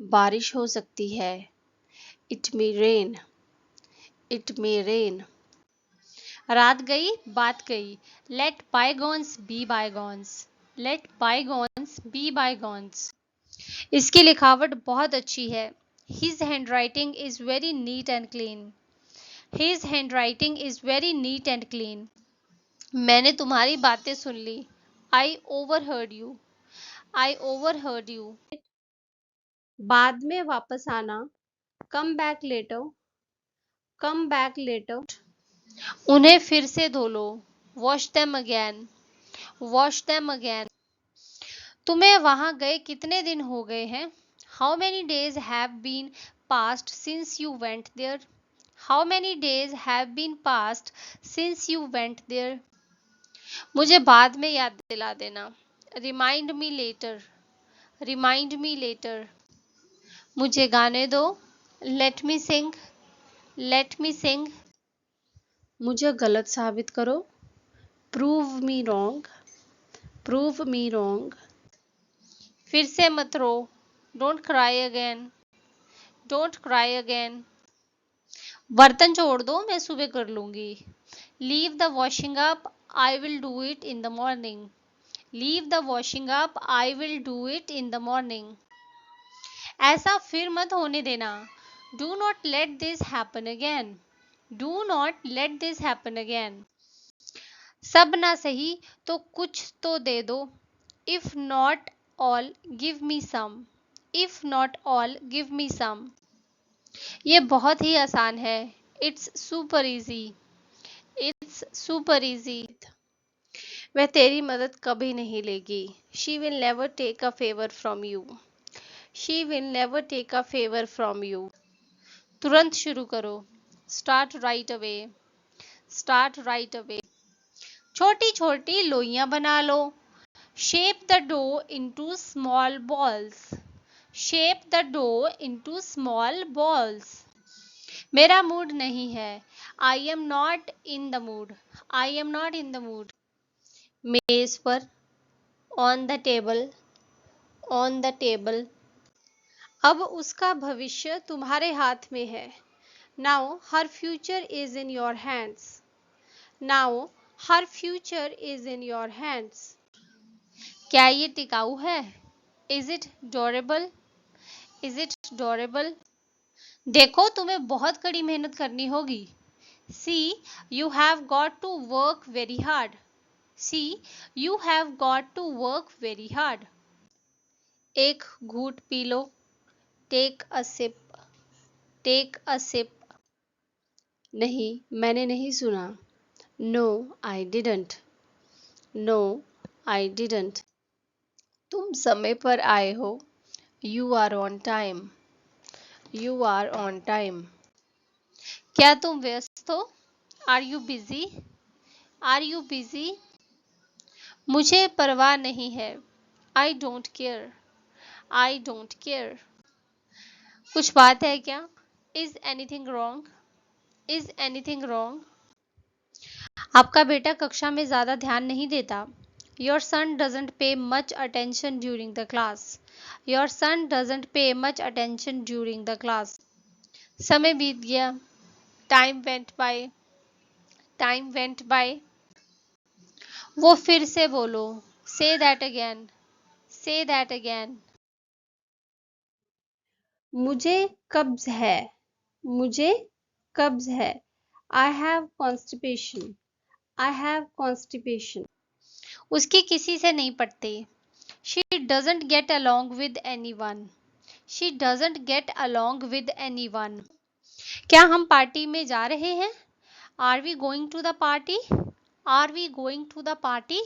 बारिश हो सकती है। It may rain. It may rain. रात गई बात गई। Let bygones be bygones. Let bygones be bygones. इसकी लिखावट बहुत अच्छी है। His handwriting is very neat and clean. His handwriting is very neat and clean. मैंने तुम्हारी बातें सुन ली। I overheard you. I overheard you. बाद में वापस आना। Come back later. Come back later. उन्हें फिर से धो लो। Wash them again. Wash them again. तुम्हें वहां गए कितने दिन हो गए हैं? How many days have been passed since you went there? How many days have been passed since you went there? मुझे बाद में याद दिला देना। Remind me later. Remind me later. मुझे गाने दो। Let me sing. Let me sing. मुझे गलत साबित करो। Prove me wrong. Prove me wrong. फिर से मत रो। Don't cry again. Don't cry again. बर्तन छोड़ दो, मैं सुबह कर लूंगी। Leave the washing up. I will do it in the morning. Leave the washing up. I will do it in the morning. ऐसा फिर मत होने देना। Do not let this happen again. Do not let this happen again. सब ना सही तो कुछ तो दे दो। If not all, give me some. If not all, give me some. ये बहुत ही आसान है। It's super easy. It's super easy. वह तेरी मदद कभी नहीं लेगी। She will never take a favor from you. She will never take a favor from you. तुरंत शुरू करो। Start right away. Start right away. छोटी छोटी लोइयां बना लो। Shape the dough into small balls. Shape the dough into small balls. मेरा mood नहीं है। I am not in the mood. I am not in the mood. मेज पर। On the table. On the table. अब उसका भविष्य तुम्हारे हाथ में है। Now her future is in your hands. Now her future is in your hands. क्या ये टिकाऊ है? Is it durable? Is it durable? देखो तुम्हें बहुत कड़ी मेहनत करनी होगी। See, you have got to work very hard. See, you have got to work very hard. एक घूंट पी लो। Take a sip. Take a sip. नहीं, मैंने नहीं सुना। No, I didn't. No, I didn't. तुम समय पर आए हो। You are on time. You are on time. क्या तुम व्यस्त हो? Are you busy? Are you busy? मुझे परवाह नहीं है। I don't care. I don't care. कुछ बात है क्या? Is anything wrong? Is anything wrong? आपका बेटा कक्षा में ज़्यादा ध्यान नहीं देता। Your son doesn't pay much attention during the class. Your son doesn't pay much attention during the class. समय बीत गया। Time went by. Time went by. वो फिर से बोलो। Say that again. Say that again. मुझे कब्ज है। मुझे कब्ज है। I have constipation. I have constipation. उसकी किसी से नहीं पटती। She doesn't get along with anyone. She doesn't get along with anyone. क्या हम पार्टी में जा रहे हैं? Are we going to the party? Are we going to the party?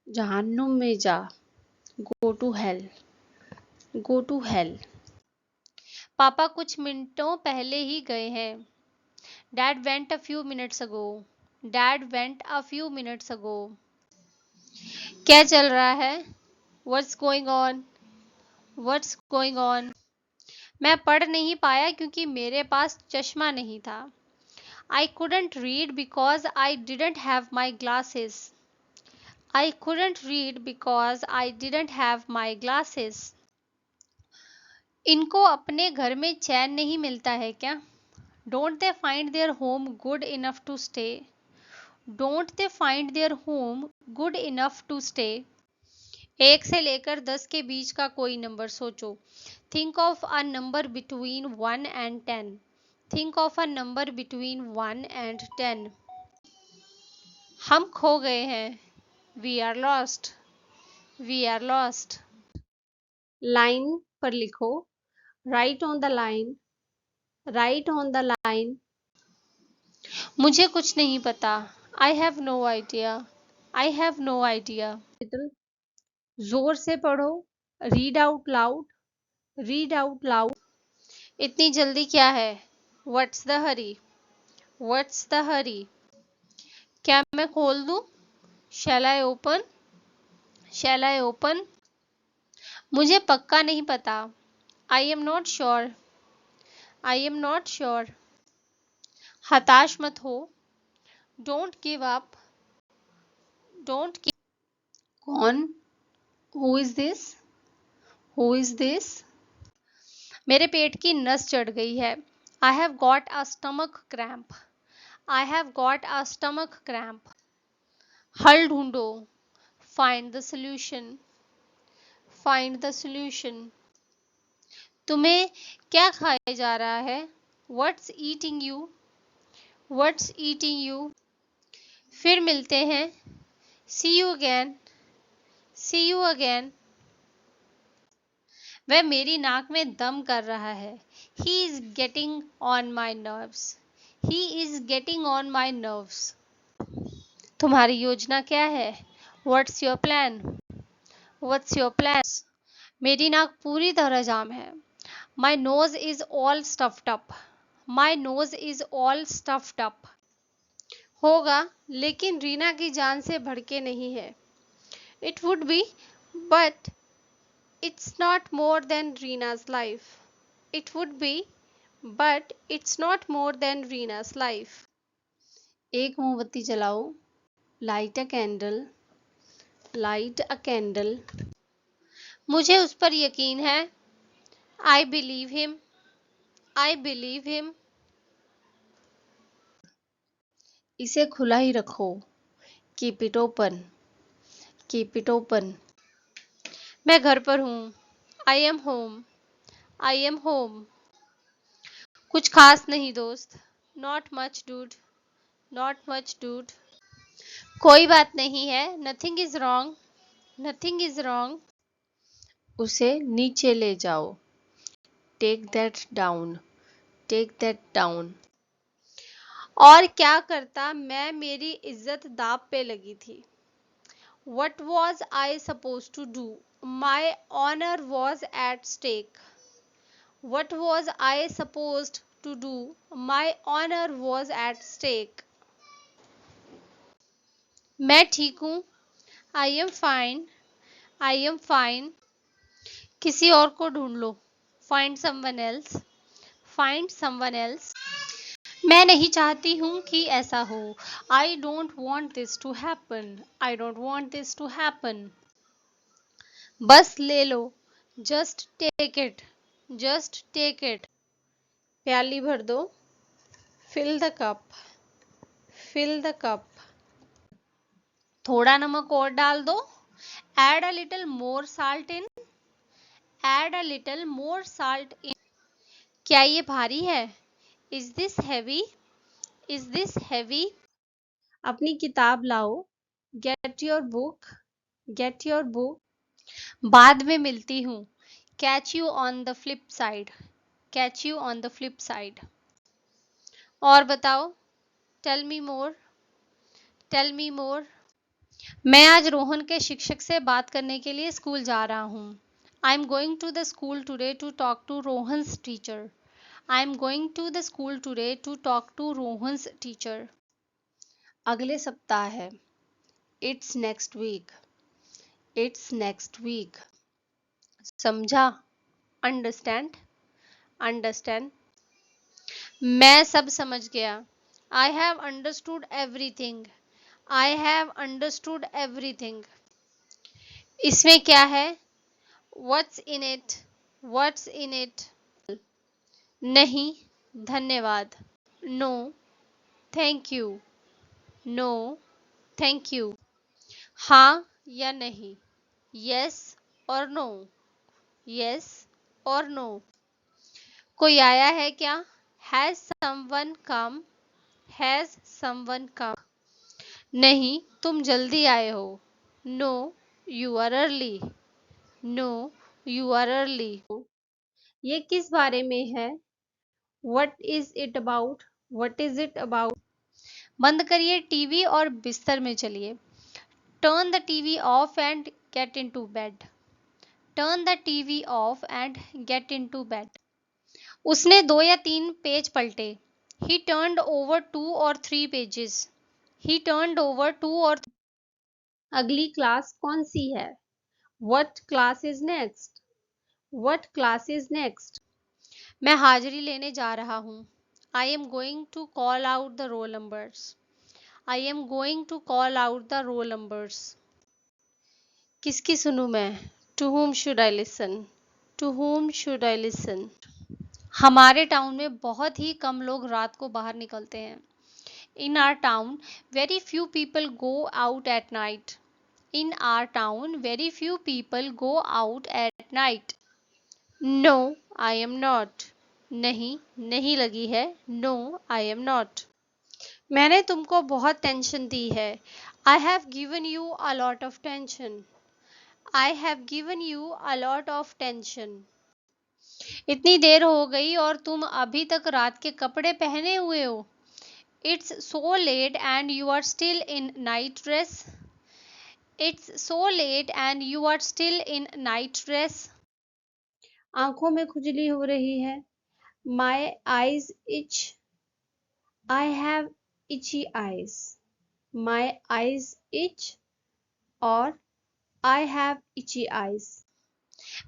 जहन्नुम में जा। Go to hell. Go to hell. पापा कुछ मिनटों पहले ही गए हैं। Dad went a few minutes ago. Dad went a few minutes ago. क्या चल रहा है? What's going on? What's going on? मैं पढ़ नहीं पाया क्योंकि मेरे पास चश्मा नहीं था। I couldn't read because I didn't have my glasses. I couldn't read because I didn't have my glasses. इनको अपने घर में चैन नहीं मिलता है क्या? Don't they find their home good enough to stay? Don't they find their home good enough to stay? 1 से लेकर 10 के बीच का कोई नंबर सोचो। Think of a number between 1 and 10। Think of a number between 1 and 10। हम खो गए हैं। We are lost. We are lost. Line पर लिखो। Write on the line. Write on the line. मुझे कुछ नहीं पता। I have no idea. I have no idea. जोर से पढ़ो। Read out loud. Read out loud. इतनी जल्दी क्या है? What's the hurry? What's the hurry? क्या मैं खोल दूं? Shall I open? Shall I open? मुझे पक्का नहीं पता। I am not sure. I am not sure. हताश मत हो। Don't give up. Don't give. कौन? Who is this? Who is this? मेरे पेट की नस चढ़ गई है। I have got a stomach cramp. I have got a stomach cramp. हल ढूंढो। Find the solution. Find the solution. तुम्हें क्या खाया जा रहा है? What's eating you? What's eating you? फिर मिलते हैं। See you again. See you again. वह मेरी नाक में दम कर रहा है। He is getting on my nerves. He is getting on my nerves. तुम्हारी योजना क्या है? What's your plan? What's your plan? मेरी नाक पूरी तरह जाम है। My nose is all stuffed up. My nose is all stuffed up. होगा, लेकिन रीना की जान से बढ़के नहीं है। It would be, but it's not more than Reena's life. It would be, but it's not more than Reena's life. एक मोमबत्ती जलाओ। Light a candle. Light a candle. मुझे उस पर यकीन है। I believe him. I believe him. इसे खुला ही रखो। Keep it open. Keep it open. मैं घर पर हूँ। I am home. I am home. कुछ खास नहीं दोस्त। Not much dude. Not much dude. कोई बात नहीं है। Nothing is wrong. Nothing is wrong. उसे नीचे ले जाओ। Take that down. Take that down. और क्या करता मैं, मेरी इज्जत दांव पे लगी थी। What was I supposed to do? My honor was at stake. What was I supposed to do? My honor was at stake. मैं ठीक हूँ। I am fine. I am fine. किसी और को ढूंढ लो। Find someone else. Find someone else. मैं नहीं चाहती हूँ कि ऐसा हो। I don't want this to happen. I don't want this to happen. बस ले लो। Just take it. Just take it. प्याली भर दो। Fill the cup. Fill the cup. थोड़ा नमक और डाल दो। Add a little more salt in. Add a little more salt in. क्या ये भारी है? Is this heavy? Is this heavy? अपनी किताब लाओ। Get your book. Get your book. बाद में मिलती हूँ। Catch you on the flip side. Catch you on the flip side. और बताओ। Tell me more. Tell me more. मैं आज रोहन के शिक्षक से बात करने के लिए स्कूल जा रहा हूँ। I am going to the school today to talk to Rohan's teacher. I am going to the school today to talk to Rohan's teacher. अगले सप्ताह है। It's next week. It's next week. समझा? अंडरस्टैंड? अंडरस्टैंड। मैं सब समझ गया। I have understood everything. I have understood everything. इसमें क्या है? What's in it? What's in it? नहीं, धन्यवाद. No, thank you. No, thank you. हाँ या नहीं? Yes or no? Yes or no? कोई आया है क्या? Has someone come? Has someone come? नहीं, तुम जल्दी आए हो. No, you are early. No, you are early. ये किस बारे में है? What is it about? What is it about? बंद करिए टीवी और बिस्तर में चलिए. Turn the TV off and get into bed. Turn the TV off and get into bed. उसने 2 या 3 पेज पलटे. He turned over 2 or 3 pages. He turned over 2 or अगली क्लास कौन सी है? What class is next? What class is next? मैं हाजिरी लेने जा रहा हूँ. I am going to call out the roll numbers. I am going to call out the roll numbers. किसकी सुनूं मैं? To whom should I listen? To whom should I listen? हमारे टाउन में बहुत ही कम लोग रात को बाहर निकलते हैं. In our town, very few people go out at night. In our town, very few people go out at night. No, I am not. नहीं, नहीं लगी है. No, I am not. मैंने तुमको बहुत टेंशन दी है. I have given you a lot of tension. I have given you a lot of tension. इतनी देर हो गई और तुम अभी तक रात के कपड़े पहने हुए हो. It's so late and you are still in night dress. It's so late and you are still in night dress. आंखों में खुजली हो रही है. My eyes itch. I have itchy eyes. My eyes itch or I have itchy eyes.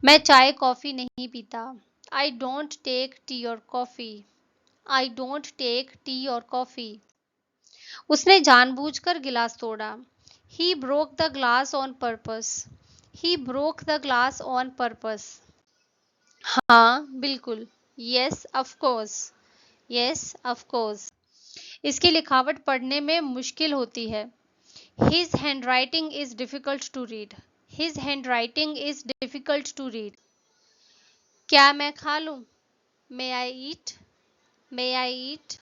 मैं चाय coffee नहीं पीता. I don't take tea or coffee. I don't take tea or coffee. उसने जानबूझकर गिलास तोड़ा. He broke the glass on purpose. He broke the glass on purpose. हाँ, बिल्कुल. Yes, of course. Yes, of course. इसकी लिखावट पढ़ने में मुश्किल होती है. His handwriting is difficult to read. His handwriting is difficult to read. क्या मैं खा लूं? May I eat? May I eat?